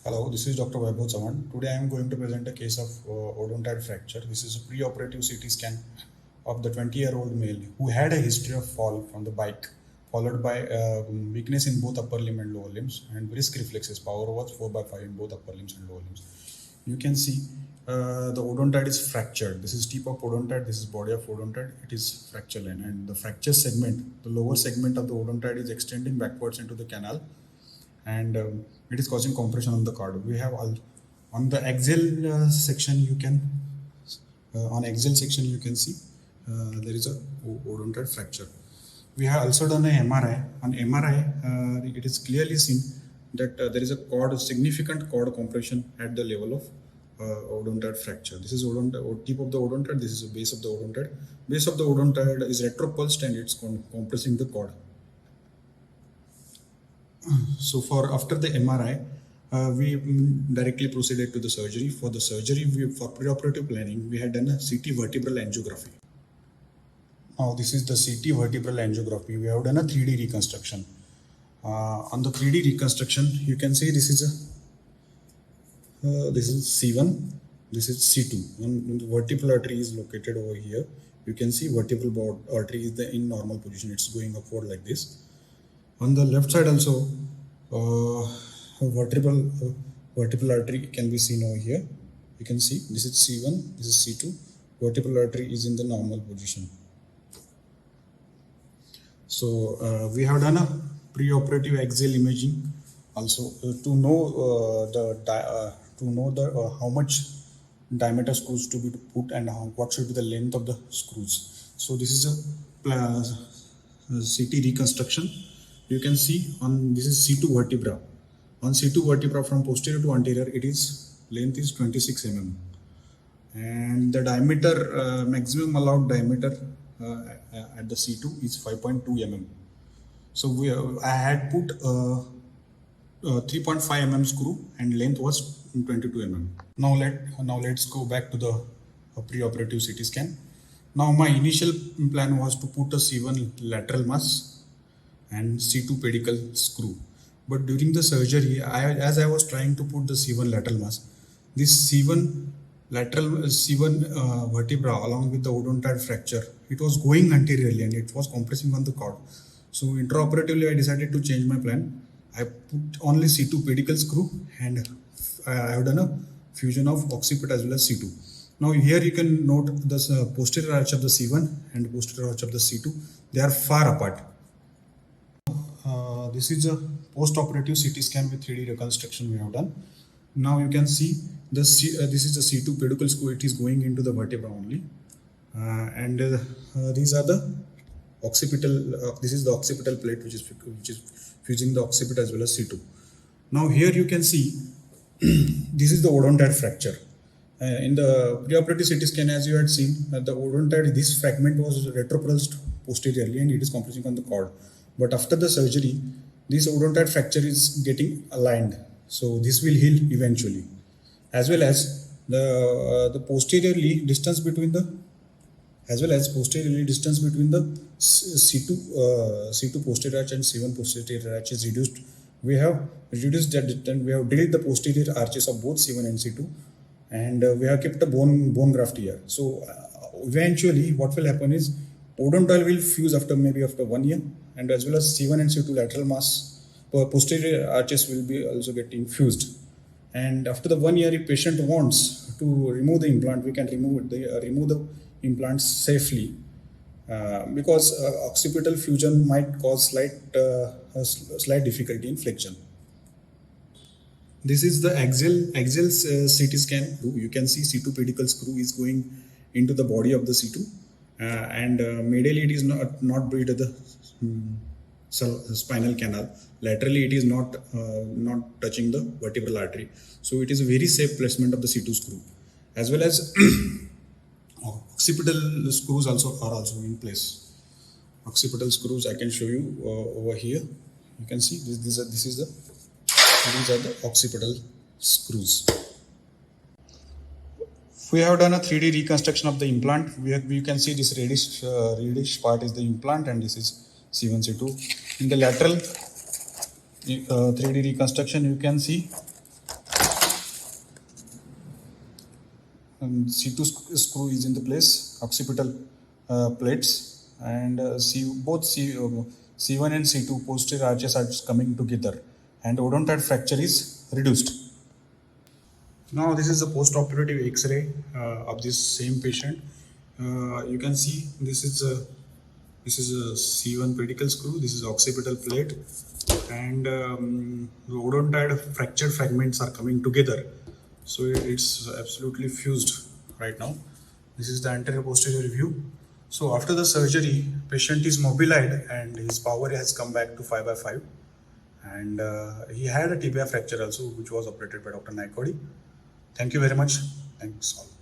Hello, this is Dr. Vaibhav Chavan. Today I am going to present a case of odontoid fracture. This is a preoperative CT scan of the 20-year-old male who had a history of fall from the bike, followed by weakness in both upper limb and lower limbs, and brisk reflexes. Power was 4/5 in both upper limbs and lower limbs. You can see the odontoid is fractured. This is tip of odontoid. This is body of odontoid. It is fracture line, and the fracture segment, the lower segment of the odontoid, is extending backwards into the canal, and it is causing compression on the cord. We have all on the axial section. You can on axial section you can see there is a odontoid fracture. We have also done a MRI. On MRI, it is clearly seen that there is a significant cord compression at the level of odontoid fracture. This is tip of the odontoid. This is the base of the odontoid. Base of the odontoid is retropulsed and it's compressing the cord. So after the MRI, we directly proceeded to the surgery. For the surgery, for preoperative planning, we had done a CT vertebral angiography. Now this is the CT vertebral angiography. We have done a 3D reconstruction. On the 3D reconstruction, you can see this is C1, this is C2. And the vertebral artery is located over here. You can see vertebral artery is in normal position. It's going upward like this. On the left side also, vertebral artery can be seen over here. You can see this is C1, this is C2. Vertebral artery is in the normal position. So we have done a preoperative axial imaging also to know how much diameter screws to be put and what should be the length of the screws. So this is a CT reconstruction. You can see this is C2 vertebra. On C2 vertebra from posterior to anterior, length is 26 mm, and the diameter, maximum allowed diameter at the C2 is 5.2 mm. So I had put 3.5 mm screw and length was 22 mm. Now let's go back to the preoperative CT scan. Now my initial plan was to put a C1 lateral mass and C2 pedicle screw, but during the surgery, as I was trying to put the C1 lateral mass, this C1 vertebra along with the odontoid fracture, it was going anteriorly and it was compressing on the cord. So intraoperatively, I decided to change my plan. I put only C2 pedicle screw and I have done a fusion of occiput as well as C2. Now here you can note the posterior arch of the C1 and posterior arch of the C2. They are far apart. This is a post-operative CT scan with 3D reconstruction we have done. Now you can see this is the C2 pedicle screw. It is going into the vertebra only, and these are the occipital. This is the occipital plate which is fusing the occiput as well as C2. Now here you can see this is the odontoid fracture. In the preoperative CT scan, as you had seen, the odontoid, this fragment was retropulsed posteriorly and it is compressing on the cord. But after the surgery, this odontoid fracture is getting aligned, so this will heal eventually. As well as the posteriorly distance between the C2 posterior arch and C1 posterior arch is reduced. We have reduced that, and we have deleted the posterior arches of both C1 and C2, and we have kept a bone graft here. So eventually, what will happen is odontoid will fuse after 1 year, and as well as C1 and C2 lateral mass posterior arches will be also getting fused. And after the 1 year, if patient wants to remove the implant, we can remove the implant safely, because occipital fusion might cause slight difficulty in flexion. This is the axial CT scan. You can see C2 pedicle screw is going into the body of the C2. And medially it is not buried at the spinal canal. Laterally it is not touching the vertebral artery. So it is a very safe placement of the C2 screw. As well as occipital screws are also in place. Occipital screws I can show you over here. You can see these are the occipital screws. We have done a 3D reconstruction of the implant. We can see this reddish part is the implant, and this is C1, C2. In the lateral 3D reconstruction, you can see C2 screw is in the place, occipital plates, and C1 and C2 posterior arches are coming together, and odontoid fracture is reduced. Now this is a post-operative X-ray of this same patient. You can see this is a C1 pedicle screw. This is occipital plate, and the odontoid fracture fragments are coming together. So it's absolutely fused right now. This is the anterior posterior view. So after the surgery, patient is mobilized and his power has come back to 5/5. And he had a tibia fracture also, which was operated by Dr. Naikodi. Thank you very much. Thanks all.